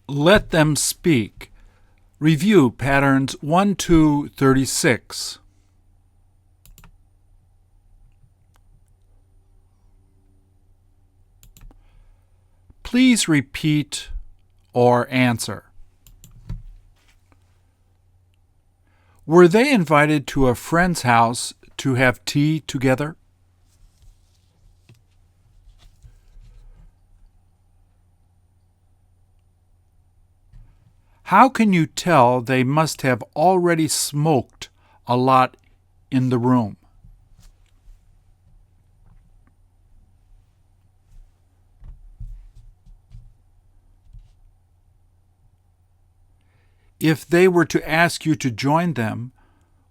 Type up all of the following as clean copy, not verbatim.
Let them speak. Review patterns 1 to 36. Please repeat or answer. Were they invited to a friend's house to have tea together? How can you tell they must have already smoked a lot in the room? If they were to ask you to join them,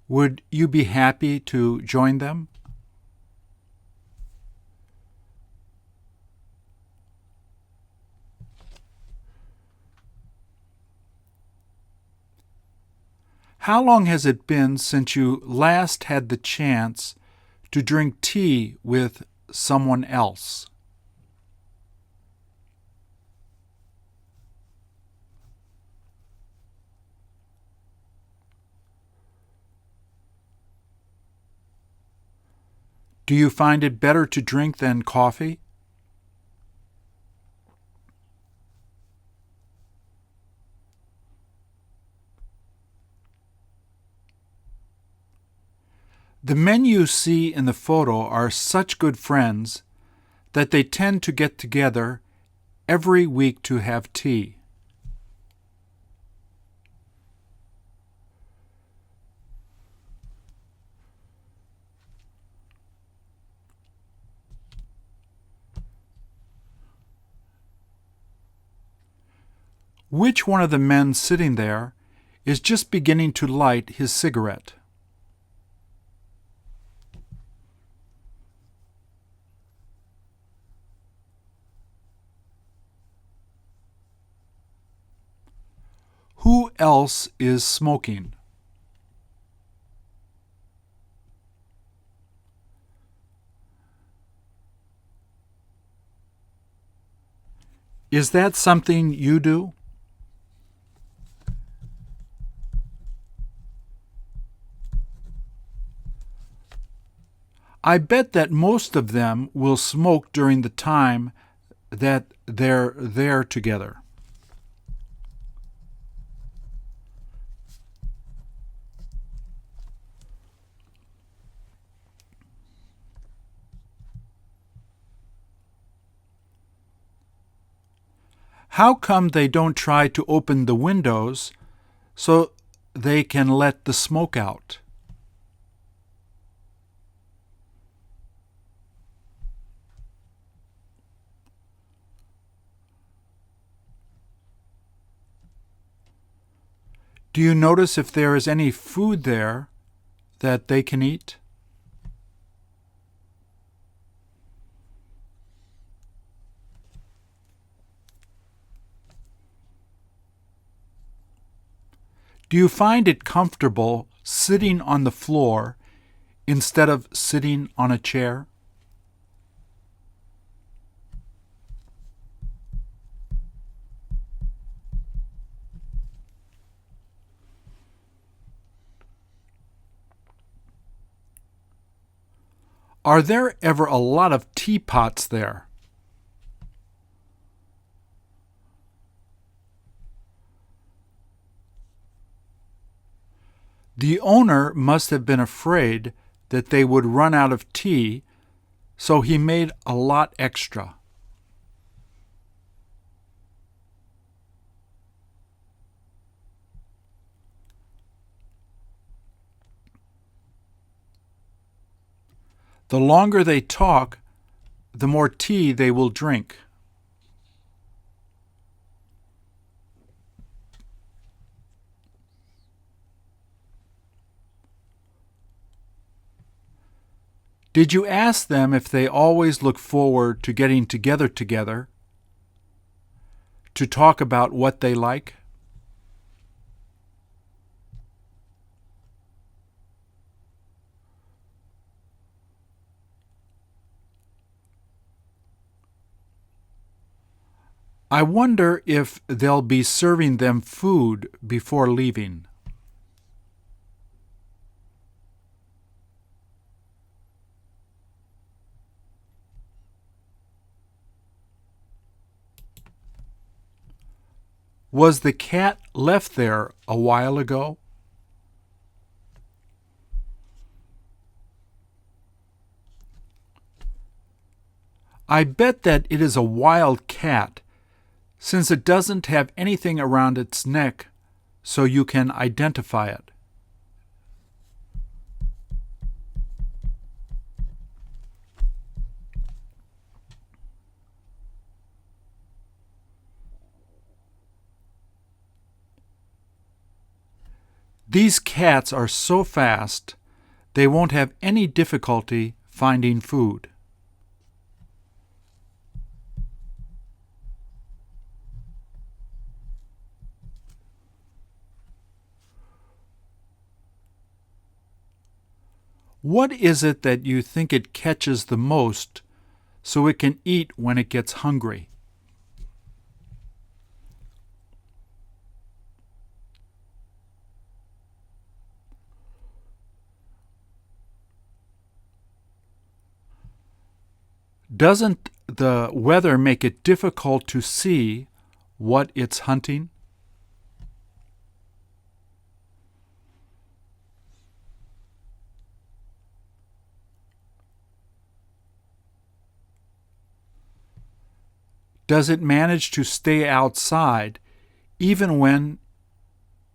would you be happy to join them? How long has it been since you last had the chance to drink tea with someone else? Do you find it better to drink than coffee? The men you see in the photo are such good friends that they tend to get together every week to have tea. Which one of the men sitting there is just beginning to light his cigarette? Who else is smoking? Is that something you do? I bet that most of them will smoke during the time that they're there together. How come they don't try to open the windows so they can let the smoke out? Do you notice if there is any food there that they can eat? Do you find it comfortable sitting on the floor instead of sitting on a chair? Are there ever a lot of teapots there? The owner must have been afraid that they would run out of tea, so he made a lot extra. The longer they talk, the more tea they will drink. Did you ask them if they always look forward to getting together to talk about what they like? I wonder if they'll be serving them food before leaving. Was the cat left there a while ago? I bet that it is a wild cat, since it doesn't have anything around its neck so you can identify it. These cats are so fast, they won't have any difficulty finding food. What is it that you think it catches the most so it can eat when it gets hungry? Doesn't the weather make it difficult to see what it's hunting? Does it manage to stay outside even when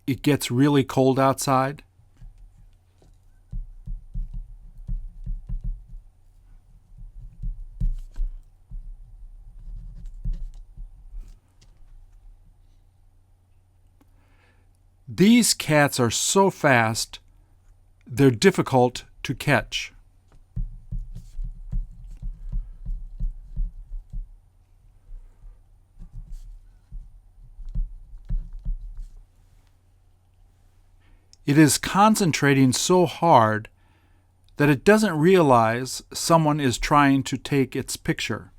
it gets really cold outside? These cats are so fast, they're difficult to catch. It is concentrating so hard that it doesn't realize someone is trying to take its picture.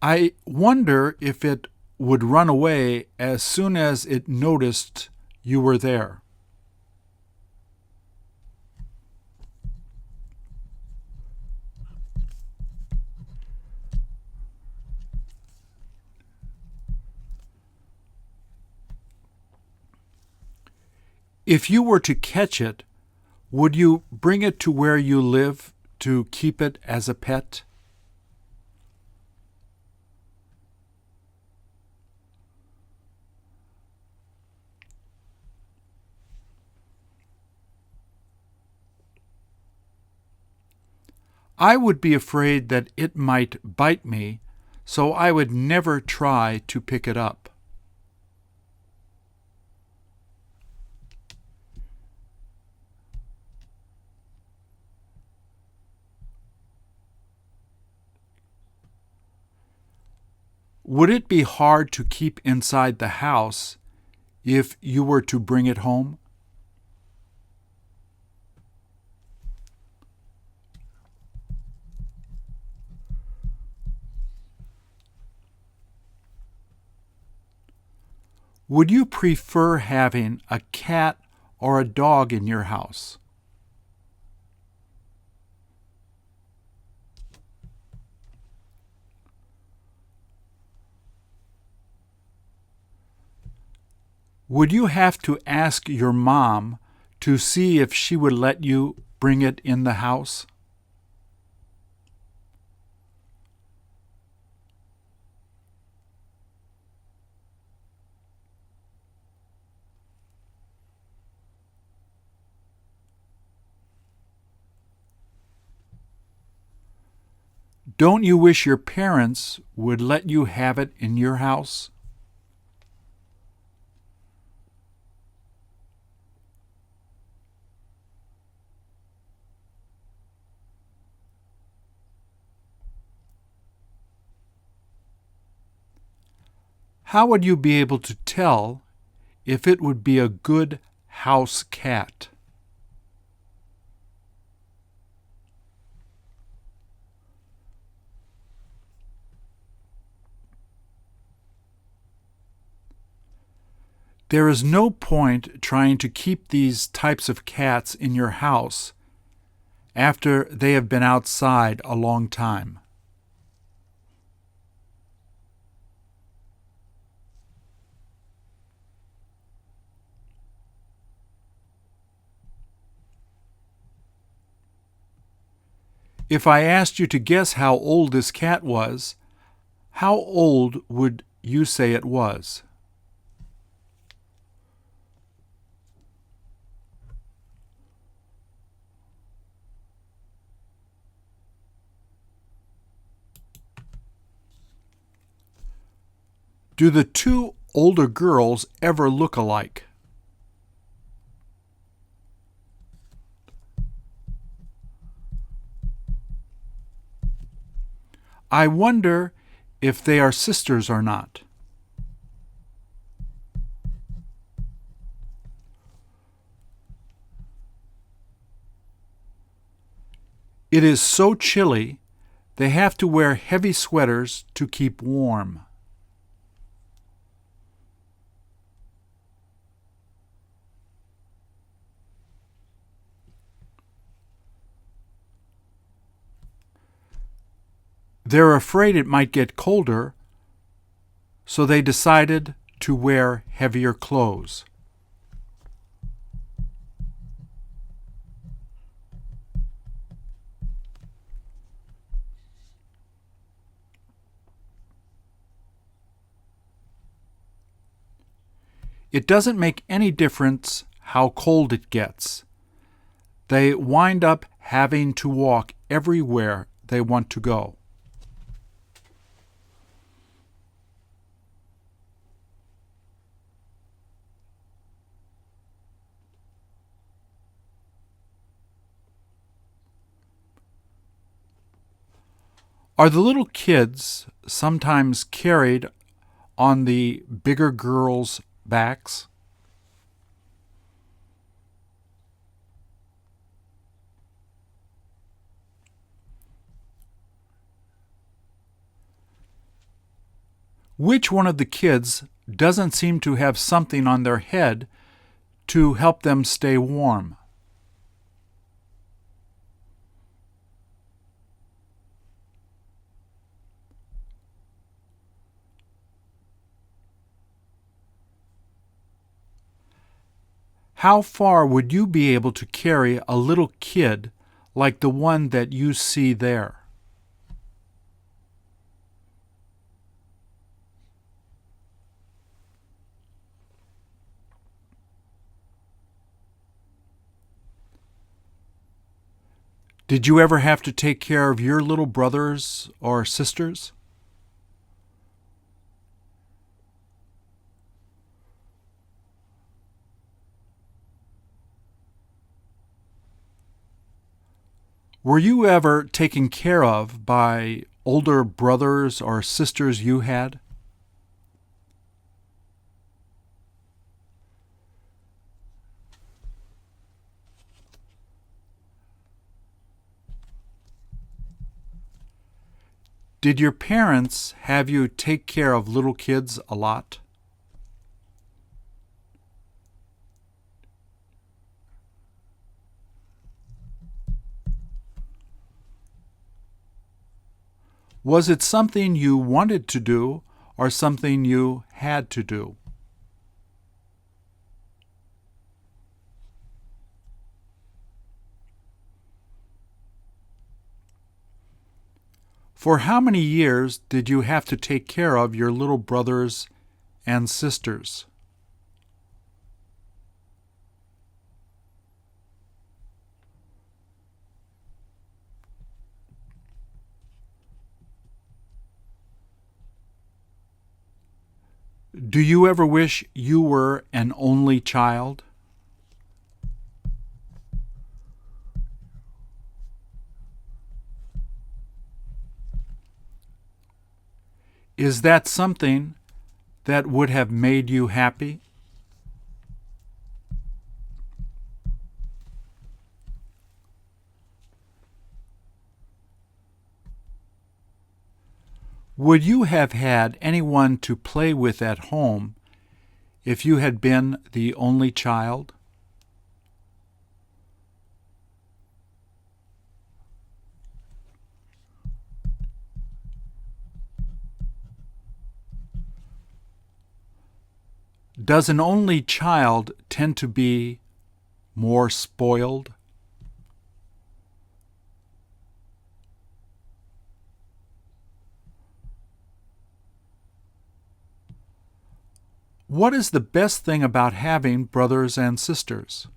I wonder if it would run away as soon as it noticed you were there. If you were to catch it, would you bring it to where you live to keep it as a pet? I would be afraid that it might bite me, so I would never try to pick it up. Would it be hard to keep inside the house if you were to bring it home? Would you prefer having a cat or a dog in your house? Would you have to ask your mom to see if she would let you bring it in the house? Don't you wish your parents would let you have it in your house? How would you be able to tell if it would be a good house cat? There is no point trying to keep these types of cats in your house after they have been outside a long time. If I asked you to guess how old this cat was, how old would you say it was? Do the two older girls ever look alike? I wonder if they are sisters or not. It is so chilly, they have to wear heavy sweaters to keep warm. They're afraid it might get colder, so they decided to wear heavier clothes. It doesn't make any difference how cold it gets. They wind up having to walk everywhere they want to go. Are the little kids sometimes carried on the bigger girls' backs? Which one of the kids doesn't seem to have something on their head to help them stay warm? How far would you be able to carry a little kid like the one that you see there? Did you ever have to take care of your little brothers or sisters? Were you ever taken care of by older brothers or sisters you had? Did your parents have you take care of little kids a lot? Was it something you wanted to do or something you had to do? For how many years did you have to take care of your little brothers and sisters? Do you ever wish you were an only child? Is that something that would have made you happy? Would you have had anyone to play with at home if you had been the only child? Does an only child tend to be more spoiled? What is the best thing about having brothers and sisters?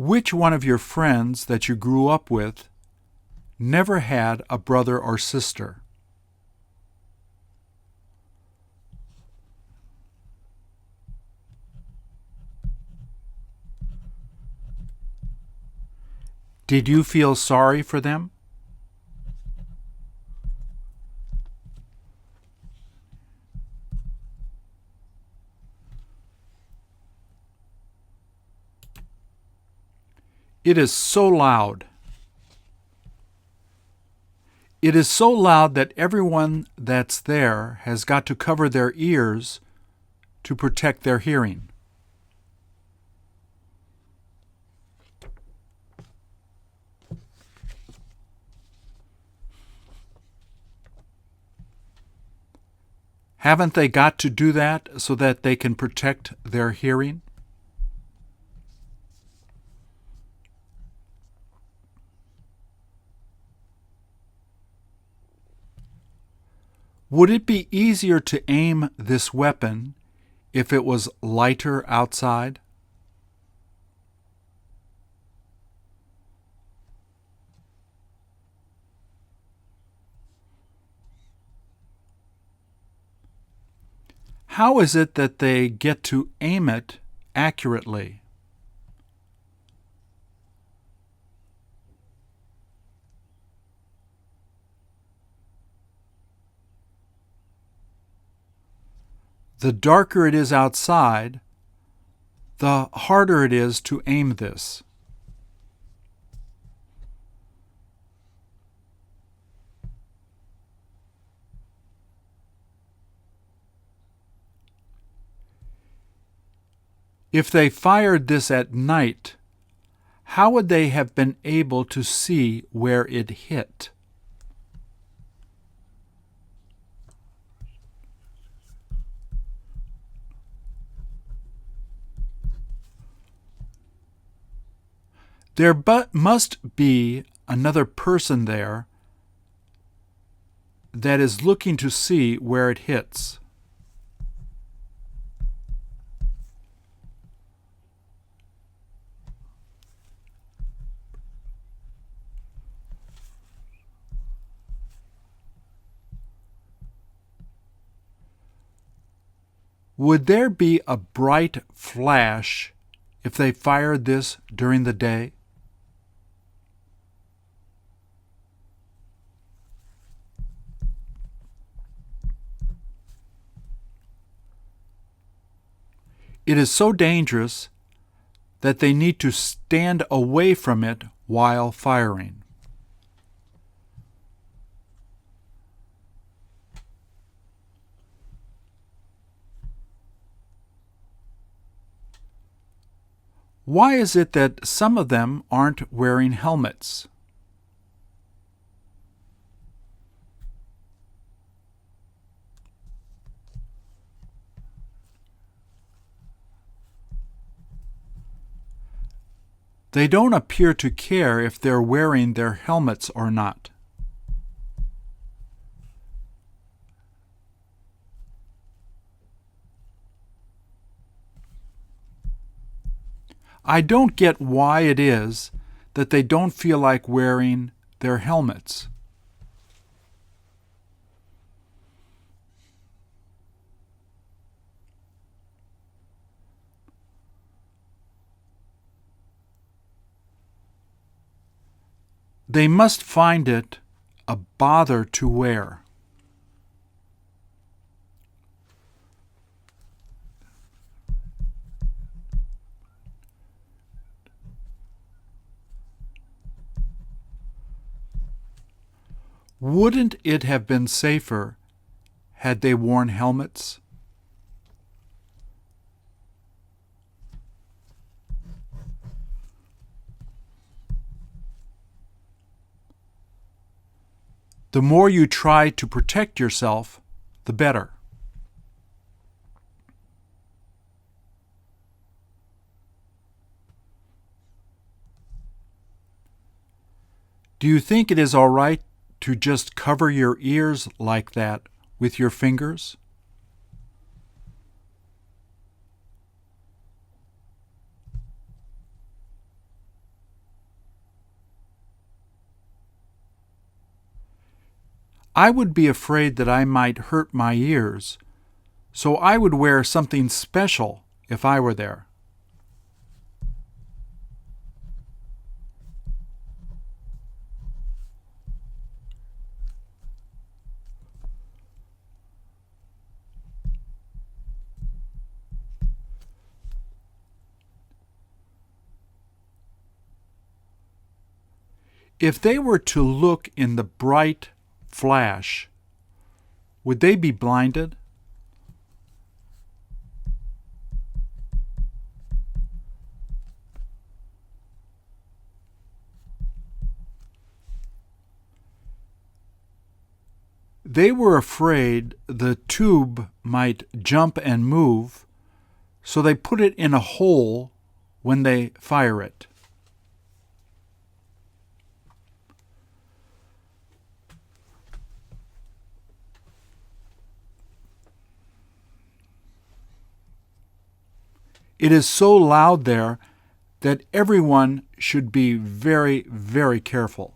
Which one of your friends that you grew up with never had a brother or sister? Did you feel sorry for them? It is so loud. It is so loud that everyone that's there has got to cover their ears to protect their hearing. Haven't they got to do that so that they can protect their hearing? Would it be easier to aim this weapon if it was lighter outside? How is it that they get to aim it accurately? The darker it is outside, the harder it is to aim this. If they fired this at night, how would they have been able to see where it hit? There must be another person there that is looking to see where it hits. Would there be a bright flash if they fired this during the day? It is so dangerous that they need to stand away from it while firing. Why is it that some of them aren't wearing helmets? They don't appear to care if they're wearing their helmets or not. I don't get why it is that they don't feel like wearing their helmets. They must find it a bother to wear. Wouldn't it have been safer had they worn helmets? The more you try to protect yourself, the better. Do you think it is all right to just cover your ears like that with your fingers? I would be afraid that I might hurt my ears, so I would wear something special if I were there. If they were to look in the bright flash, would they be blinded? They were afraid the tube might jump and move, so they put it in a hole when they fire it. It is so loud there that everyone should be very, very careful.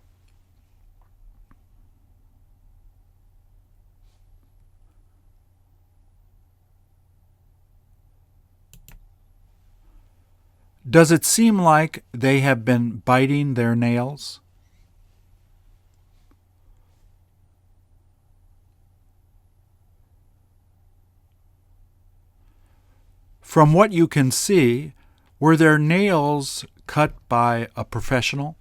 Does it seem like they have been biting their nails? From what you can see, were their nails cut by a professional?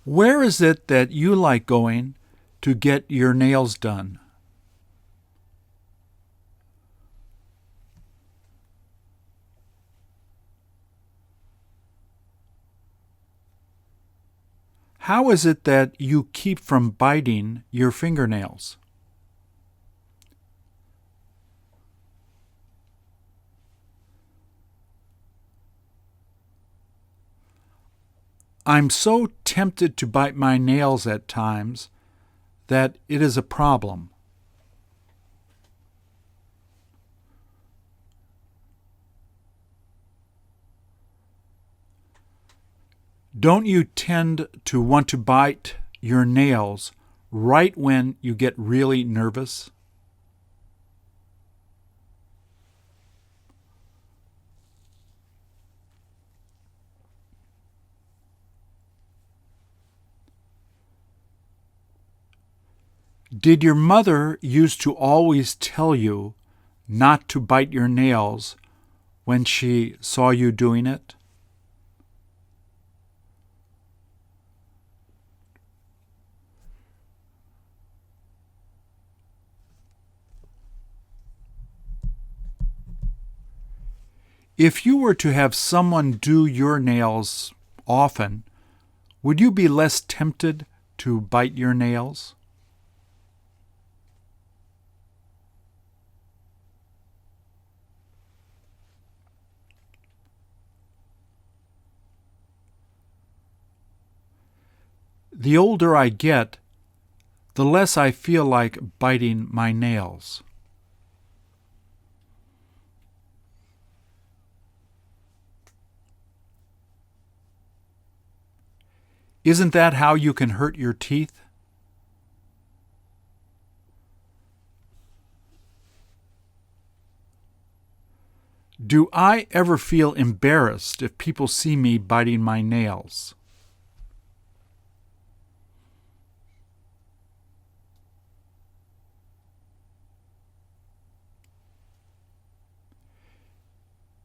Where is it that you like going to get your nails done? How is it that you keep from biting your fingernails? I'm so tempted to bite my nails at times that it is a problem. Don't you tend to want to bite your nails right when you get really nervous? Did your mother used to always tell you not to bite your nails when she saw you doing it? If you were to have someone do your nails often, would you be less tempted to bite your nails? The older I get, the less I feel like biting my nails. Isn't that how you can hurt your teeth? Do I ever feel embarrassed if people see me biting my nails?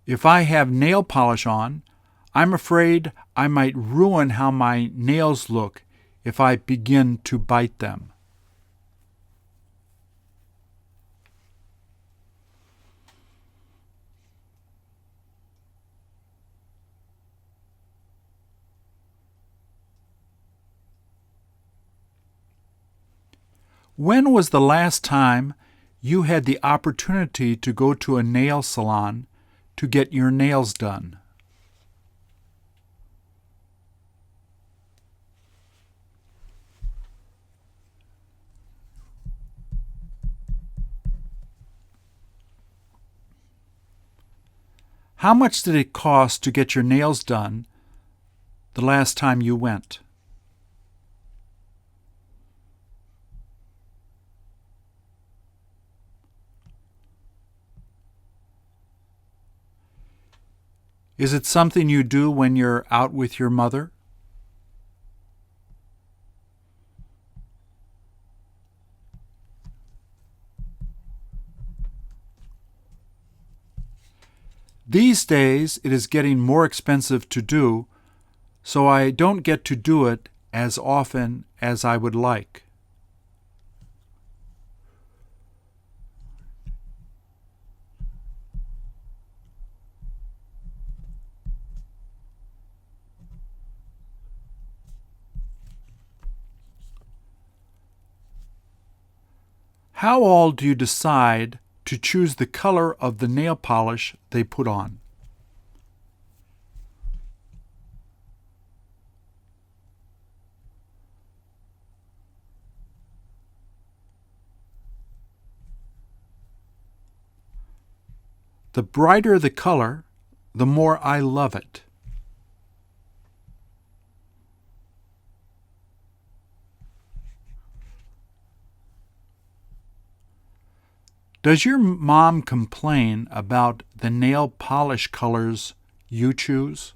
If I have nail polish on, I'm afraid I might ruin how my nails look if I begin to bite them. When was the last time you had the opportunity to go to a nail salon to get your nails done? How much did it cost to get your nails done the last time you went? Is it something you do when you're out with your mother? These days it is getting more expensive to do, so I don't get to do it as often as I would like. How all do you decide to choose the color of the nail polish they put on? The brighter the color, the more I love it. Does your mom complain about the nail polish colors you choose?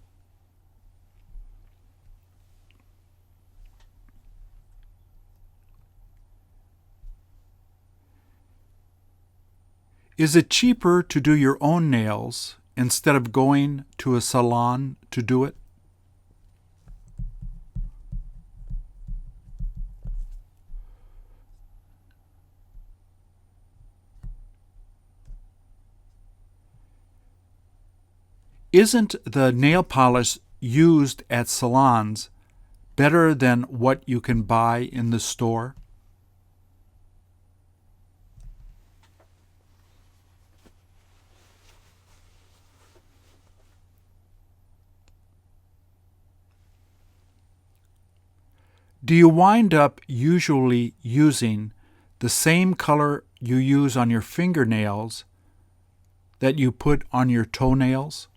Is it cheaper to do your own nails instead of going to a salon to do it? Isn't the nail polish used at salons better than what you can buy in the store? Do you wind up usually using the same color you use on your fingernails that you put on your toenails?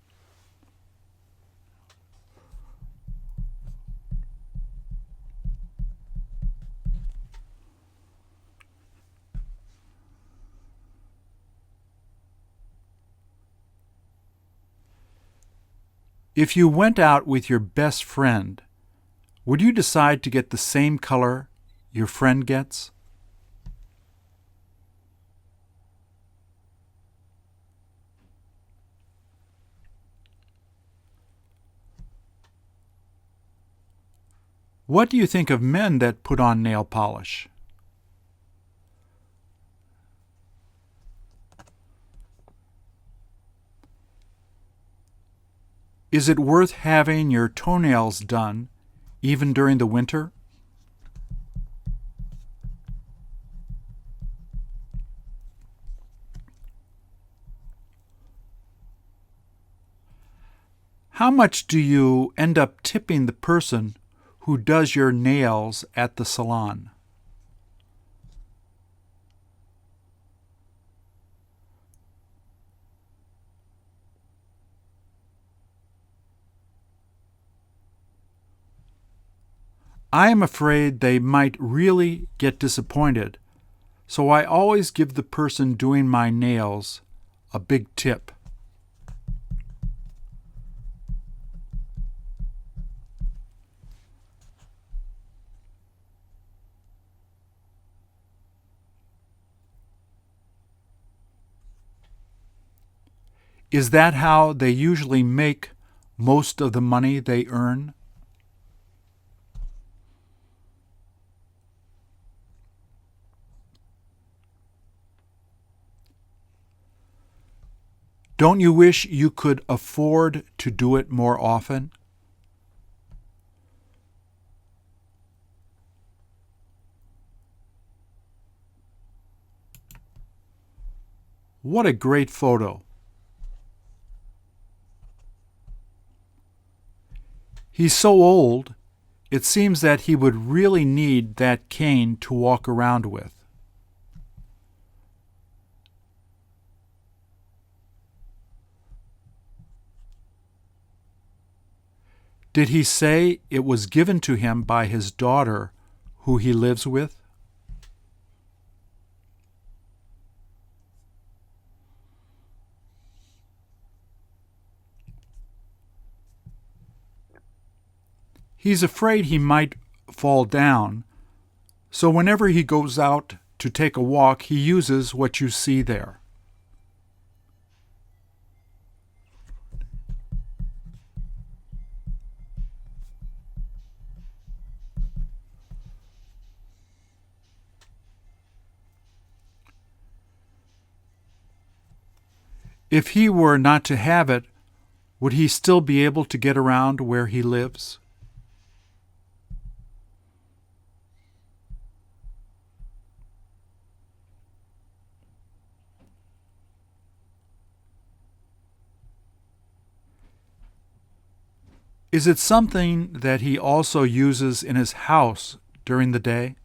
If you went out with your best friend, would you decide to get the same color your friend gets? What do you think of men that put on nail polish? Is it worth having your toenails done even during the winter? How much do you end up tipping the person who does your nails at the salon? I am afraid they might really get disappointed, so I always give the person doing my nails a big tip. Is that how they usually make most of the money they earn? Don't you wish you could afford to do it more often? What a great photo. He's so old, it seems that he would really need that cane to walk around with. Did he say it was given to him by his daughter, who he lives with? He's afraid he might fall down, so whenever he goes out to take a walk, he uses what you see there. If he were not to have it, would he still be able to get around where he lives? Is it something that he also uses in his house during the day?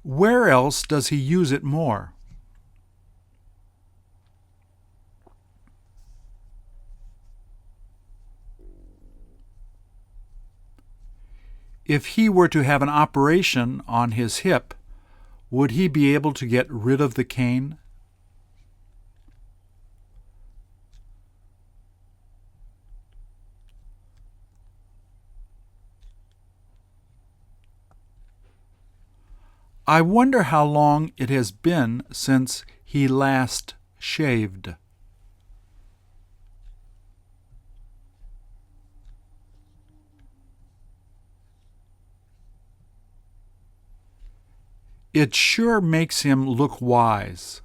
Where else does he use it more? If he were to have an operation on his hip, would he be able to get rid of the cane? I wonder how long it has been since he last shaved. It sure makes him look wise.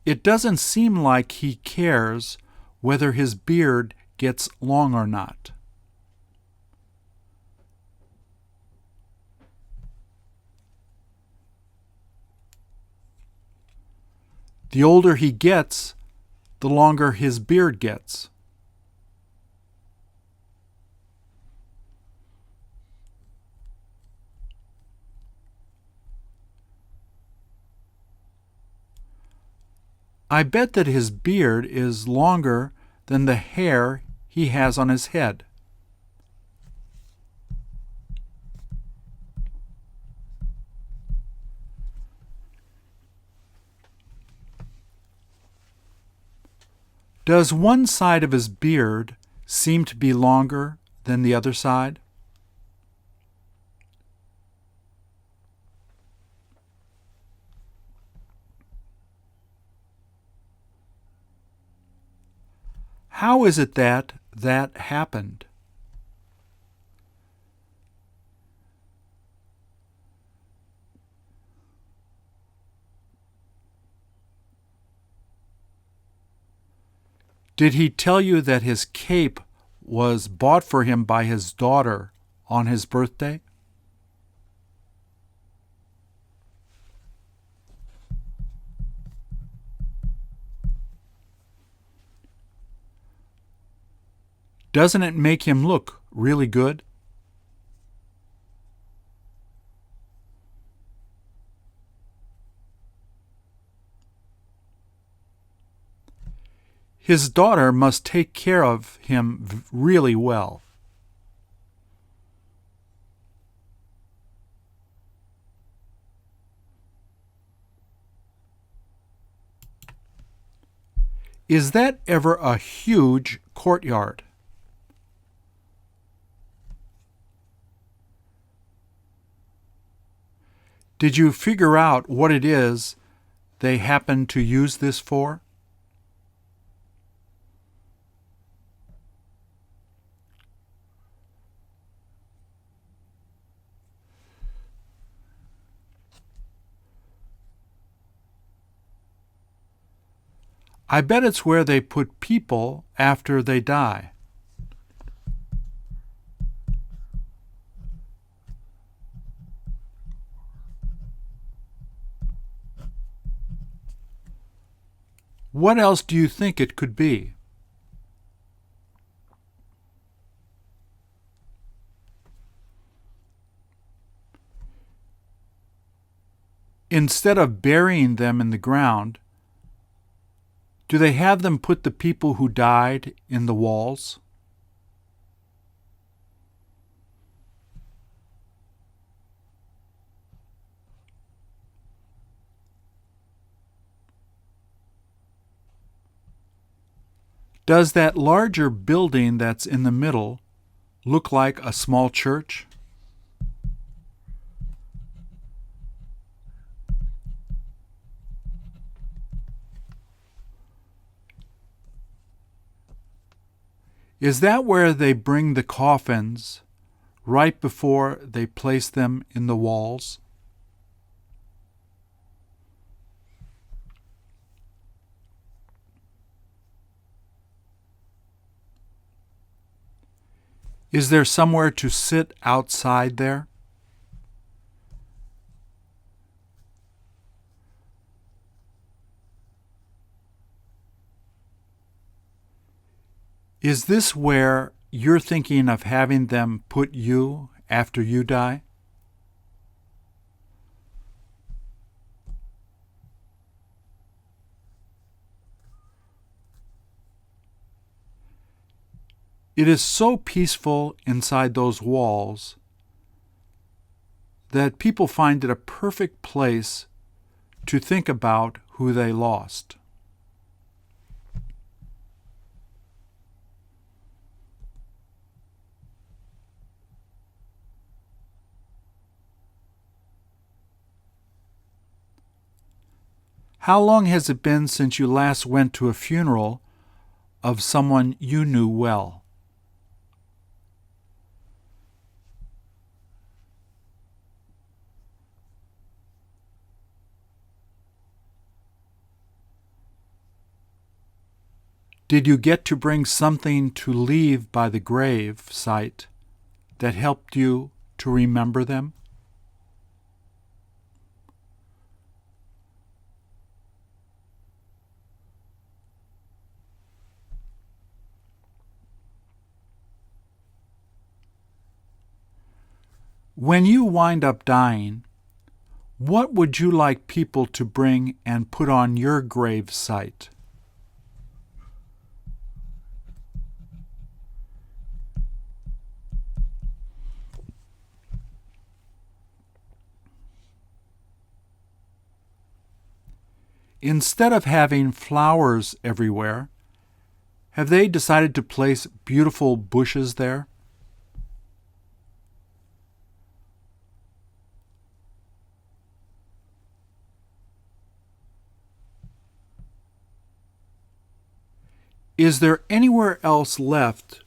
It doesn't seem like he cares whether his beard gets long or not. The older he gets, the longer his beard gets. I bet that his beard is longer than the hair he has on his head. Does one side of his beard seem to be longer than the other side? How is it that that happened? Did he tell you that his cape was bought for him by his daughter on his birthday? Doesn't it make him look really good? His daughter must take care of him really well. Is that ever a huge courtyard? Did you figure out what it is they happen to use this for? I bet it's where they put people after they die. What else do you think it could be? Instead of burying them in the ground, do they have them put the people who died in the walls? Does that larger building that's in the middle look like a small church? Is that where they bring the coffins right before they place them in the walls? Is there somewhere to sit outside there? Is this where you're thinking of having them put you after you die? It is so peaceful inside those walls that people find it a perfect place to think about who they lost. How long has it been since you last went to a funeral of someone you knew well? Did you get to bring something to leave by the grave site that helped you to remember them? When you wind up dying, what would you like people to bring and put on your grave site? Instead of having flowers everywhere, have they decided to place beautiful bushes there? Is there anywhere else left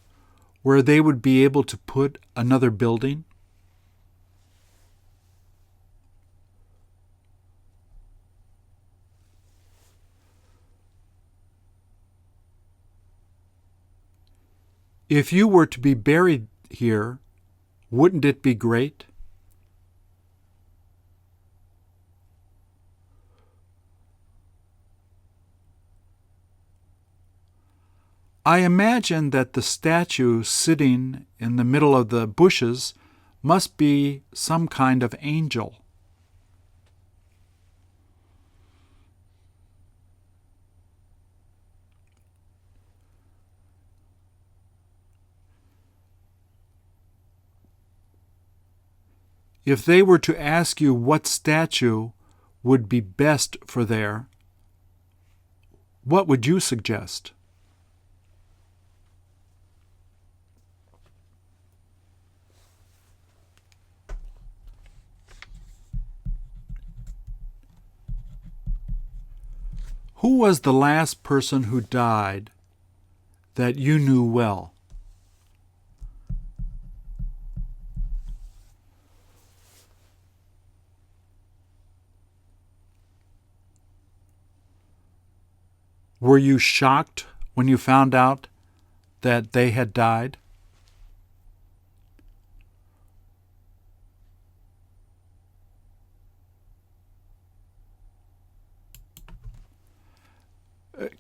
where they would be able to put another building? If you were to be buried here, wouldn't it be great? I imagine that the statue sitting in the middle of the bushes must be some kind of angel. If they were to ask you what statue would be best for there, What would you suggest? Who was the last person who died that you knew well? Were you shocked when you found out that they had died?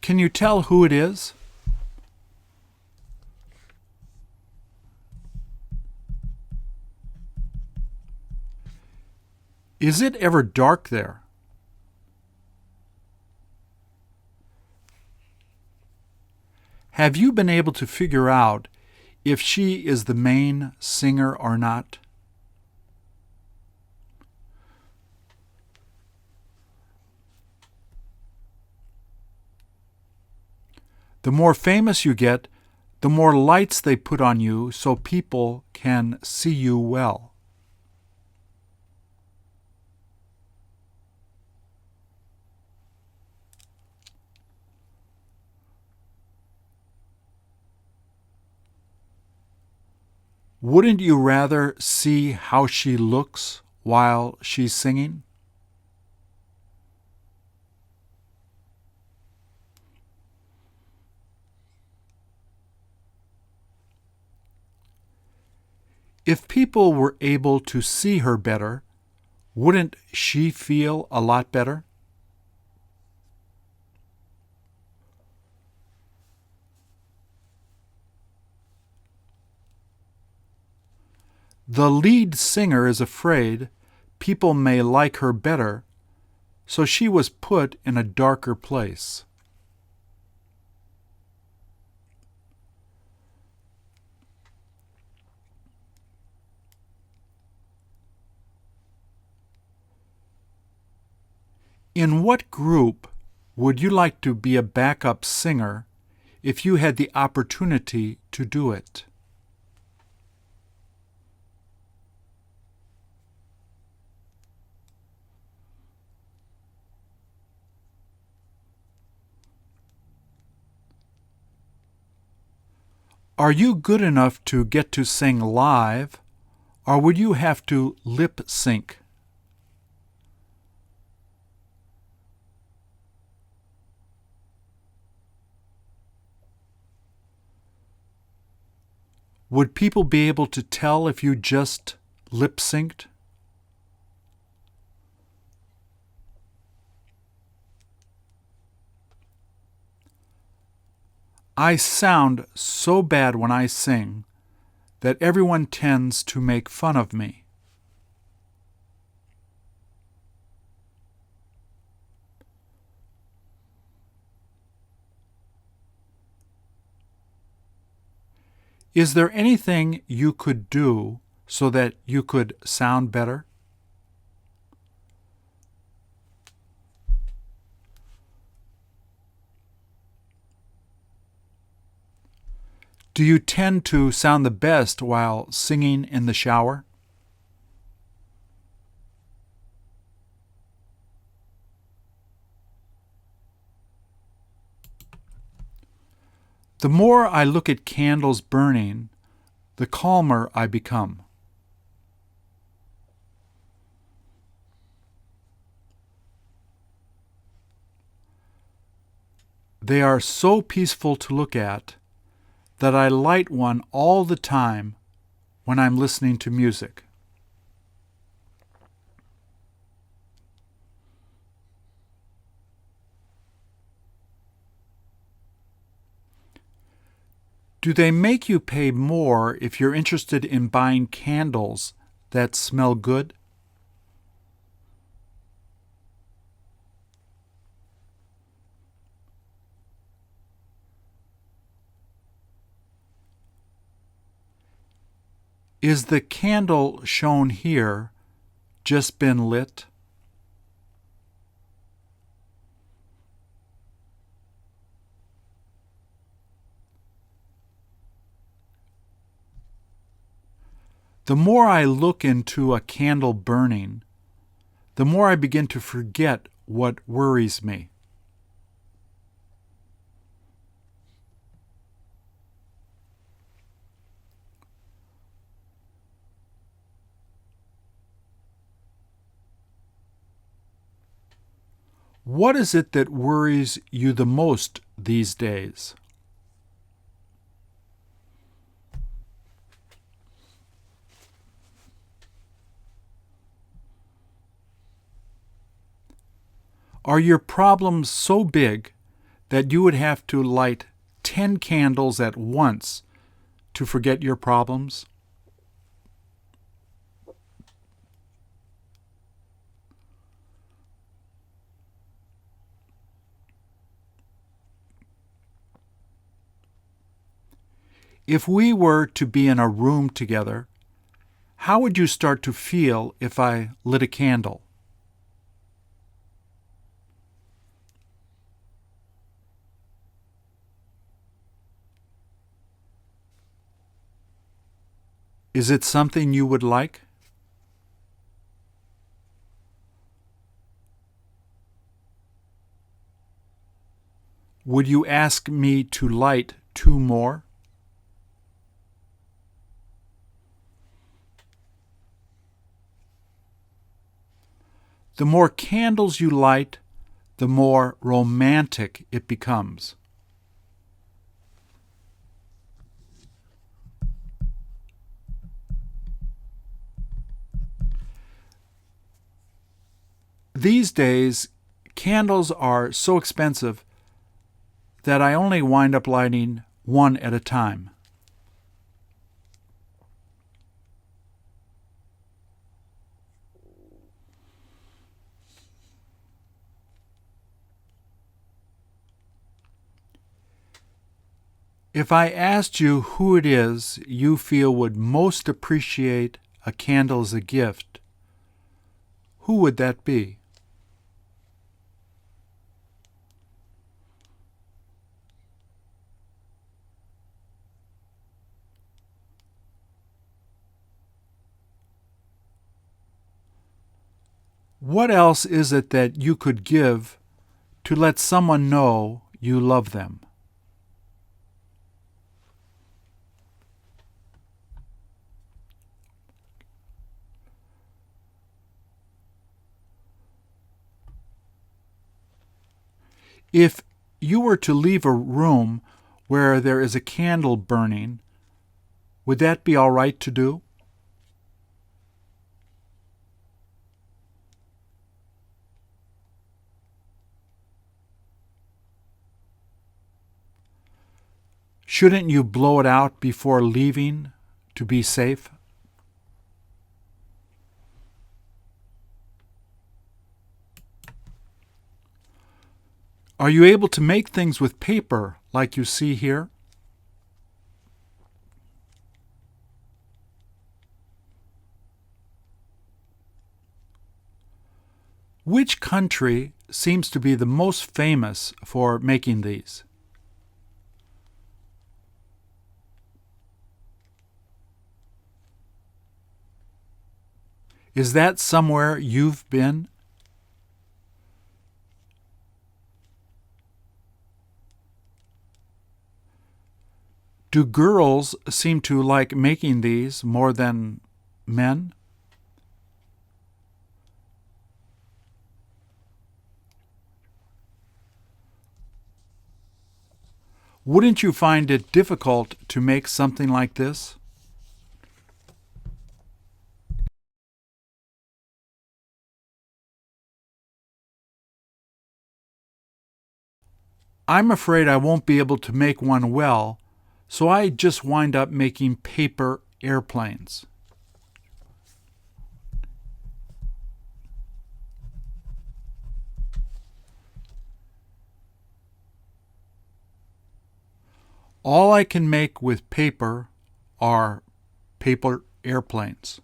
Can you tell who it is? Is it ever dark there? Have you been able to figure out if she is the main singer or not? The more famous you get, the more lights they put on you so people can see you well. Wouldn't you rather see how she looks while she's singing? If people were able to see her better, wouldn't she feel a lot better? The lead singer is afraid people may like her better, so she was put in a darker place. In what group would you like to be a backup singer if you had the opportunity to do it? Are you good enough to get to sing live, or would you have to lip sync? Would people be able to tell if you just lip synced? I sound so bad when I sing that everyone tends to make fun of me. Is there anything you could do so that you could sound better? Do you tend to sound the best while singing in the shower? The more I look at candles burning, the calmer I become. They are so peaceful to look at that I light one all the time when I'm listening to music. Do they make you pay more if you're interested in buying candles that smell good? Is the candle shown here just been lit? The more I look into a candle burning, the more I begin to forget what worries me. What is it that worries you the most these days? Are your problems so big that you would have to light 10 candles at once to forget your problems? If we were to be in a room together, how would you start to feel if I lit a candle? Is it something you would like? Would you ask me to light 2 more? The more candles you light, the more romantic it becomes. These days, candles are so expensive that I only wind up lighting one at a time. If I asked you who it is you feel would most appreciate a candle as a gift, who would that be? What else is it that you could give to let someone know you love them? If you were to leave a room where there is a candle burning, would that be all right to do? Shouldn't you blow it out before leaving to be safe? Are you able to make things with paper like you see here? Which country seems to be the most famous for making these? Is that somewhere you've been? Do girls seem to like making these more than men? Wouldn't you find it difficult to make something like this? I'm afraid I won't be able to make one well, so I just wind up making paper airplanes. All I can make with paper are paper airplanes.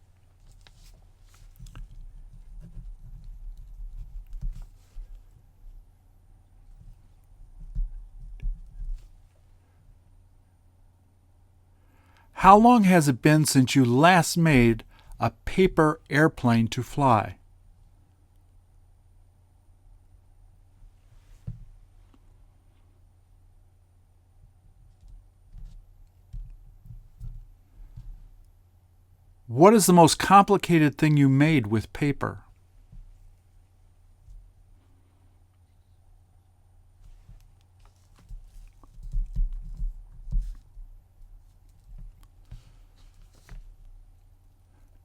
How long has it been since you last made a paper airplane to fly? What is the most complicated thing you made with paper?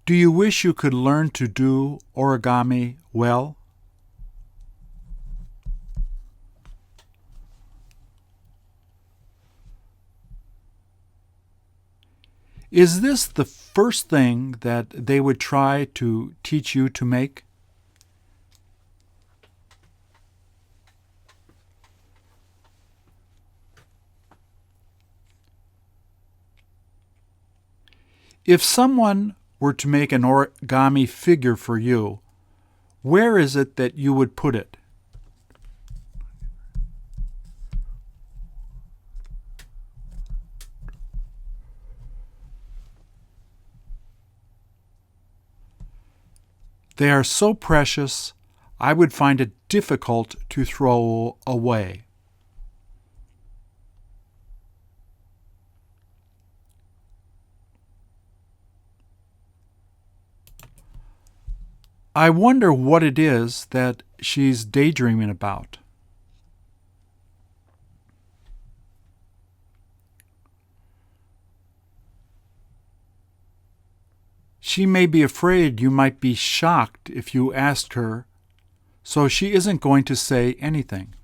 Do you wish you could learn to do origami well? Is this the first thing that they would try to teach you to make? If someone were to make an origami figure for you, where is it that you would put it? They are so precious, I would find it difficult to throw away. I wonder what it is that she's daydreaming about. She may be afraid you might be shocked if you asked her, so she isn't going to say anything.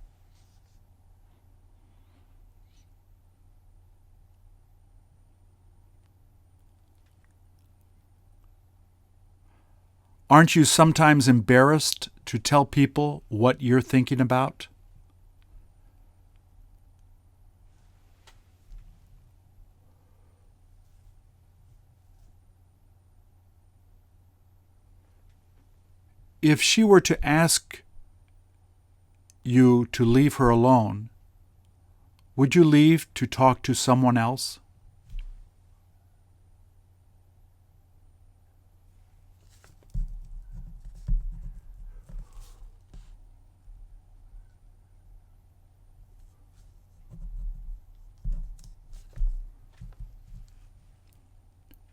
Aren't you sometimes embarrassed to tell people what you're thinking about? If she were to ask you to leave her alone, would you leave to talk to someone else?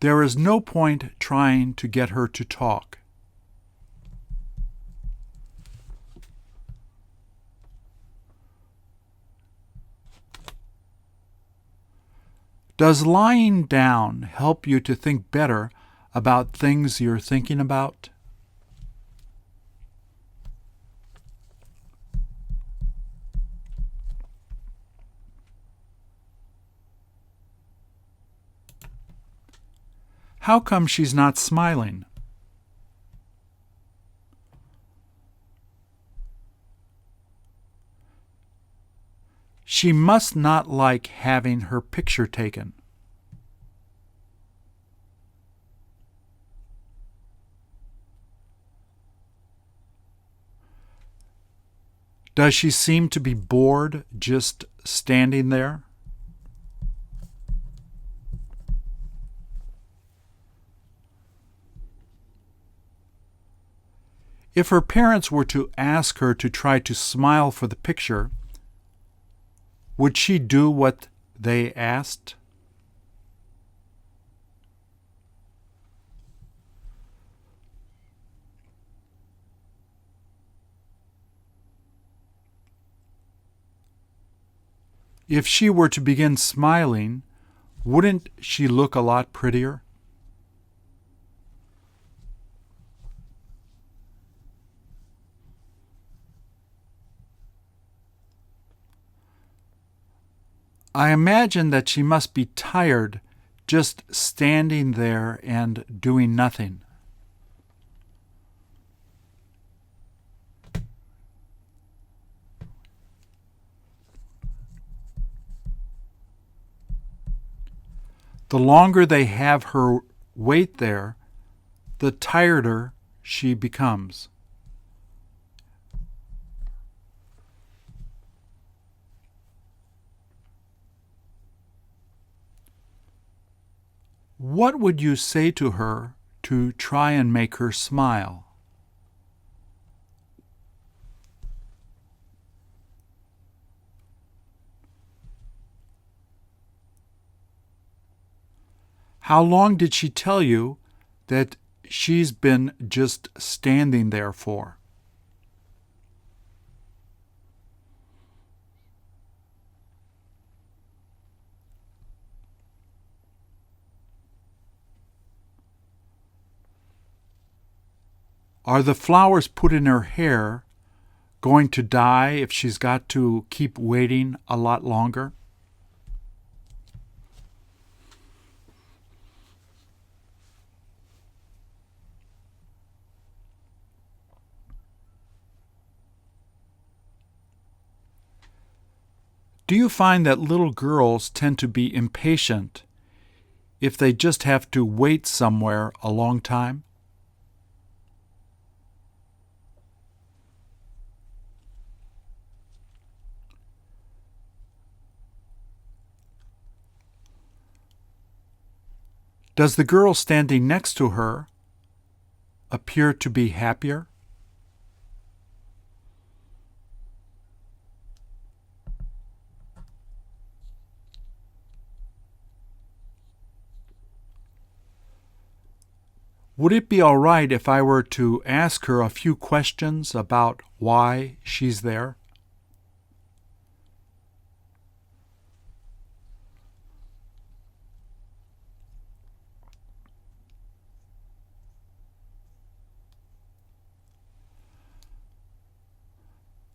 There is no point trying to get her to talk. Does lying down help you to think better about things you're thinking about? How come she's not smiling? She must not like having her picture taken. Does she seem to be bored just standing there? If her parents were to ask her to try to smile for the picture, would she do what they asked? If she were to begin smiling, wouldn't she look a lot prettier? I imagine that she must be tired just standing there and doing nothing. The longer they have her wait there, the tireder she becomes. What would you say to her to try and make her smile? How long did she tell you that she's been just standing there for? Are the flowers put in her hair going to die if she's got to keep waiting a lot longer? Do you find that little girls tend to be impatient if they just have to wait somewhere a long time? Does the girl standing next to her appear to be happier? Would it be all right if I were to ask her a few questions about why she's there?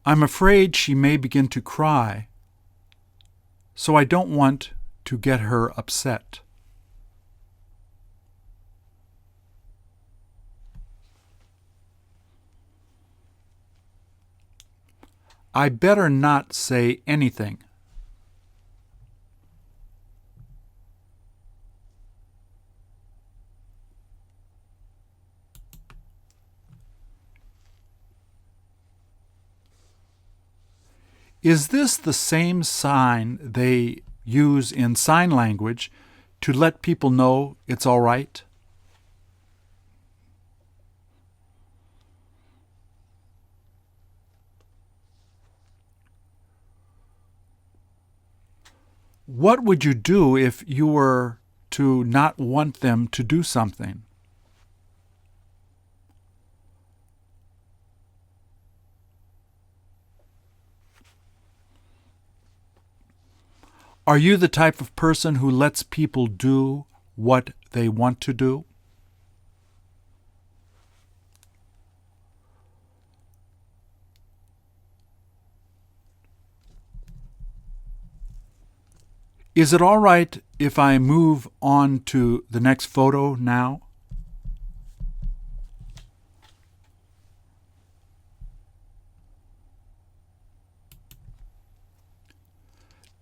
I'm afraid she may begin to cry, so I don't want to get her upset. I better not say anything. Is this the same sign they use in sign language to let people know it's all right? What would you do if you were to not want them to do something? Are you the type of person who lets people do what they want to do? Is it all right if I move on to the next photo now?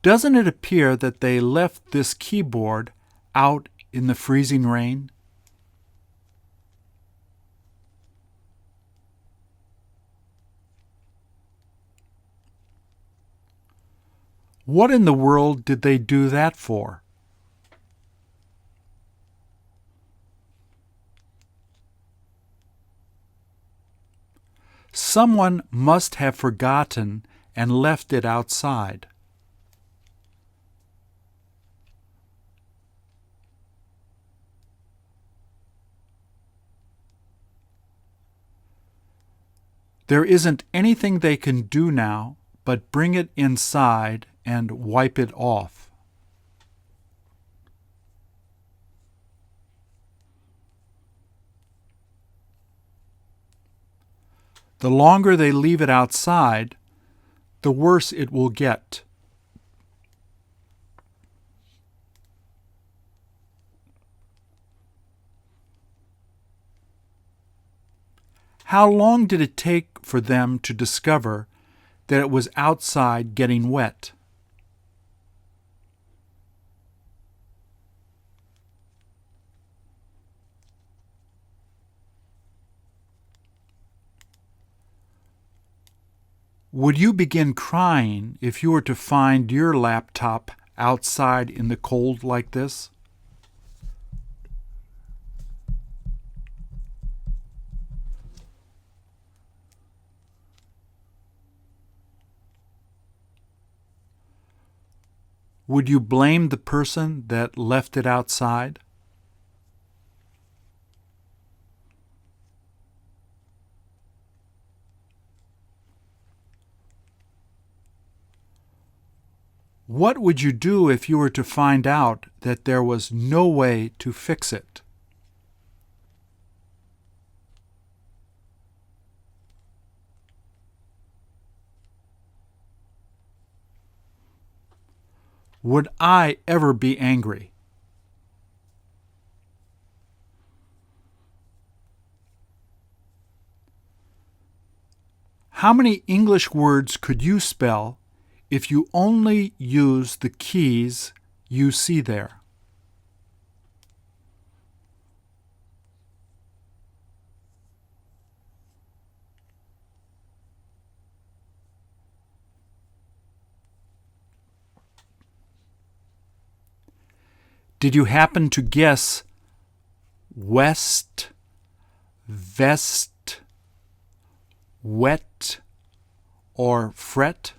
Doesn't it appear that they left this keyboard out in the freezing rain? What in the world did they do that for? Someone must have forgotten and left it outside. There isn't anything they can do now but bring it inside and wipe it off. The longer they leave it outside, the worse it will get. How long did it take for them to discover that it was outside getting wet? Would you begin crying if you were to find your laptop outside in the cold like this? Would you blame the person that left it outside? What would you do if you were to find out that there was no way to fix it? Would I ever be angry? How many English words could you spell if you only use the keys you see there? Did you happen to guess west, vest, wet, or fret?